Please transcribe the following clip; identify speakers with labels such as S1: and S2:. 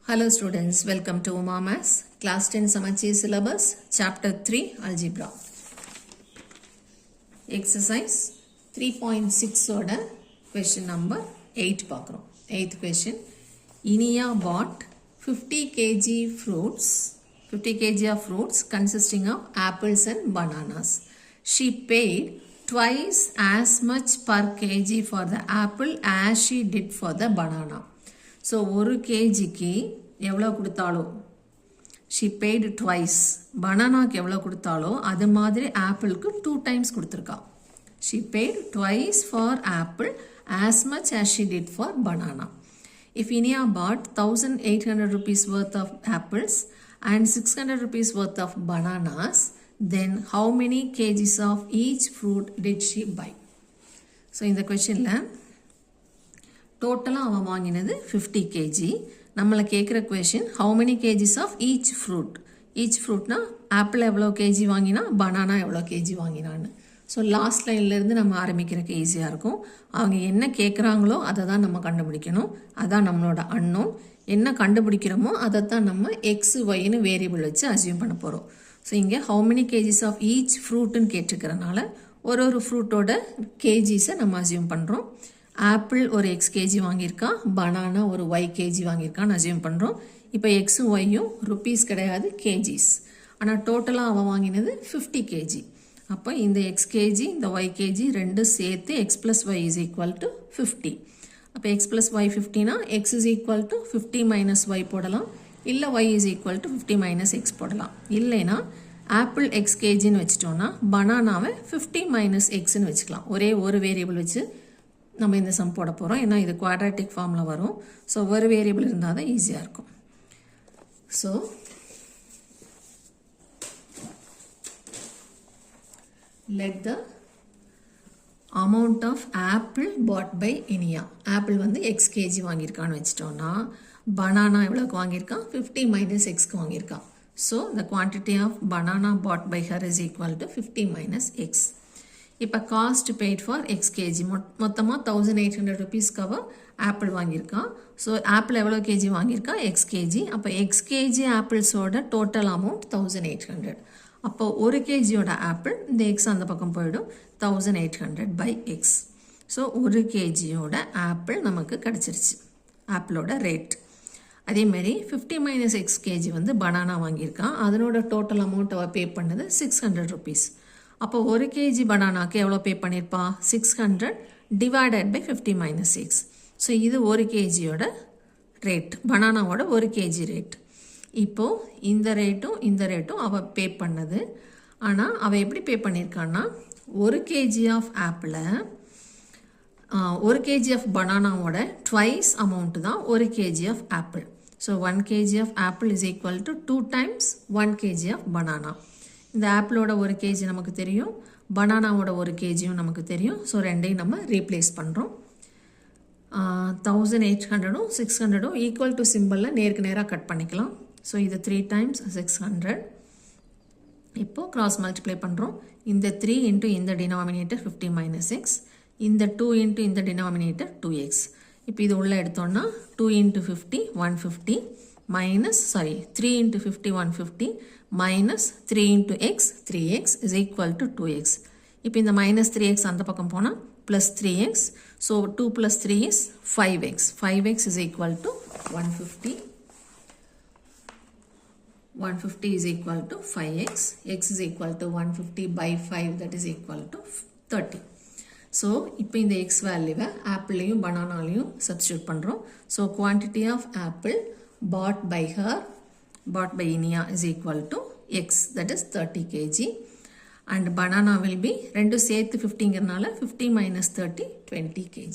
S1: Hello students, welcome to Maths, Class 10 Samacheer syllabus, Chapter 3, Algebra. Exercise 3.6 oda question number 8 பார்க்கிறோம். 8th question. Inia bought 50 kg of fruits consisting of apples and bananas. She paid twice as much per kg for the apple as she did for the banana. So ஒரு கேஜிக்கு எவ்வளோ கொடுத்தாலோ she paid twice பனானாக்கு எவ்வளோ கொடுத்தாலோ அது மாதிரி ஆப்பிளுக்கு 2 times கொடுத்துருக்கா. She paid twice for apple as much as she did for banana. If Inia bought 1800 rupees worth of apples and 600 rupees worth of bananas, then how many kgs of each fruit did she buy? So இந்த கொஷனில் டோட்டலாக அவன் வாங்கினது 50 kg. நம்மளை கேட்குற question how many KGs of each fruit. Each ஃப்ரூட்னா apple எவ்வளோ KG வாங்கினா பனானா எவ்வளோ கேஜி வாங்கினான்னு. ஸோ லாஸ்ட் லைன்லேருந்து நம்ம ஆரம்பிக்கிறதுக்கு ஈஸியாக இருக்கும். அவங்க என்ன கேட்குறாங்களோ அதை தான் நம்ம கண்டுபிடிக்கணும். அதான் நம்மளோட அன்னோன். என்ன கண்டுபிடிக்கிறோமோ அதை தான் நம்ம எக்ஸ் ஒய்னு வேரியபிள் வச்சு அசியூம் பண்ண போகிறோம். ஸோ இங்கே how many KGs of each ஃப்ரூட்டுன்னு கேட்டிருக்கிறனால ஒரு ஃப்ரூட்டோட கேஜிஸை நம்ம அசியூம் பண்ணுறோம். ஆப்பிள் ஒரு எக்ஸ் கேஜி வாங்கியிருக்கான், பனானா ஒரு ஒய் கேஜி வாங்கியிருக்கான்னு அசியூம் பண்ணுறோம். இப்போ எக்ஸும் ஒய்யும் ருப்பீஸ் கிடையாது, கேஜிஸ். ஆனால் டோட்டலாக அவன் வாங்கினது 50 கேஜி. அப்போ இந்த எக்ஸ் கேஜி இந்த ஒய் கேஜி ரெண்டும் சேர்த்து X plus Y is equal to 50. அப்போ எக்ஸ் ப்ளஸ் ஒய் 50னா X is equal to 50 minus Y போடலாம், இல்லை Y is equal to 50 minus X போடலாம். இல்லைனா ஆப்பிள் எக்ஸ் கேஜின்னு வச்சுட்டோன்னா பனானாவை 50 மைனஸ் எக்ஸ்ன்னு வச்சுக்கலாம். ஒரே ஒரு வேரியபிள் வச்சு நம்ம இந்த சம் போட போகிறோம். ஏன்னா இது குவாட்ராட்டிக் ஃபார்மில் வரும். ஸோ ஒரு வேரியபிள் இருந்தால் தான் ஈஸியாக இருக்கும். So let the amount of apple bought by Iniya. Apple வந்து எக்ஸ் கேஜி வாங்கியிருக்கான்னு வச்சிட்டோன்னா பனானா எவ்வளோக்கு வாங்கியிருக்கான், 50 மைனஸ் எக்ஸ்க்கு வாங்கியிருக்கான். So the quantity of banana bought by her is equal to 50 minus X. இப்போ cost paid for X KG மொத்தமாக 1800 rupeesக்காக ஆப்பிள் வாங்கியிருக்கான். ஸோ ஆப்பிள் எவ்வளோ கேஜி வாங்கியிருக்கான், எக்ஸ் கேஜி. அப்போ எக்ஸ் கேஜி ஆப்பிள்ஸோட டோட்டல் அமௌண்ட் 1800. அப்போ ஒரு கேஜியோட ஆப்பிள் இந்த எக்ஸ் அந்த பக்கம் போயிடும், 1800 பை எக்ஸ். ஸோ ஒரு கேஜியோட ஆப்பிள் நமக்கு கிடச்சிருச்சு, ஆப்பிளோட ரேட். அதேமாரி 50 மைனஸ் எக்ஸ் கேஜி வந்து பனானா வாங்கியிருக்கான், அதனோட டோட்டல் அமௌண்ட் அவள் பே பண்ணது 600 rupees. அப்போ ஒரு கேஜி பனானாக்கு எவ்வளோ பே பண்ணியிருப்பா, 600 டிவைடட் பை 50 மைனஸ் 6. ஸோ இது ஒரு கேஜியோட ரேட், பனானாவோட ஒரு கேஜி ரேட். இப்போது இந்த ரேட்டும் அவள் பே பண்ணது. ஆனால் அவள் எப்படி பே பண்ணியிருக்கான்னா ஒரு கேஜி ஆஃப் ஆப்பிளை ஒரு கேஜி ஆஃப் பனானாவோட ட்வைஸ் அமௌண்ட்டு தான் ஒரு KG of apple. So 1 KG of apple is equal to 2 times 1 KG of banana. இந்த ஆப்பிளோட ஒரு கேஜி நமக்கு தெரியும், பனானாவோட ஒரு கேஜியும் நமக்கு தெரியும். ஸோ ரெண்டையும் நம்ம ரீப்ளேஸ் பண்ணுறோம். 1800ம் 600ம் ஈக்குவல் டு சிம்பிளில் நேருக்கு நேராக கட் பண்ணிக்கலாம். ஸோ இது 3 times 600. இப்போது கிராஸ் மல்டிப்ளை பண்ணுறோம். இந்த 3 இன்ட்டு இந்த டினாமினேட்டர் 50 மைனஸ் எக்ஸ், இந்த 2 இன்ட்டு இந்த டினாமினேட்டர் 2x. இப்போ இது உள்ளே எடுத்தோன்னா 2 into 50 150 minus 3 into 50 150 minus 3 into x 3x is equal to 2x. இப்போ இந்த minus 3x அந்த பக்கம் போனால் plus 3x. So 2 plus 3 is 5x. 5x is equal to 150. 150 is equal to 5x. x is equal to 150 by 5, that is equal to 30. So இப்போ இந்த x வேல்யூவை ஆப்பிளையும் பனானாலையும் சப்ஸ்டியூட் பண்ணுறோம். So quantity of apple bought by Inia is equal to x, that is 30 kg, and banana will be ரெண்டும் சேர்த்து 50ங்கிறனால 50 minus 30 20 kg.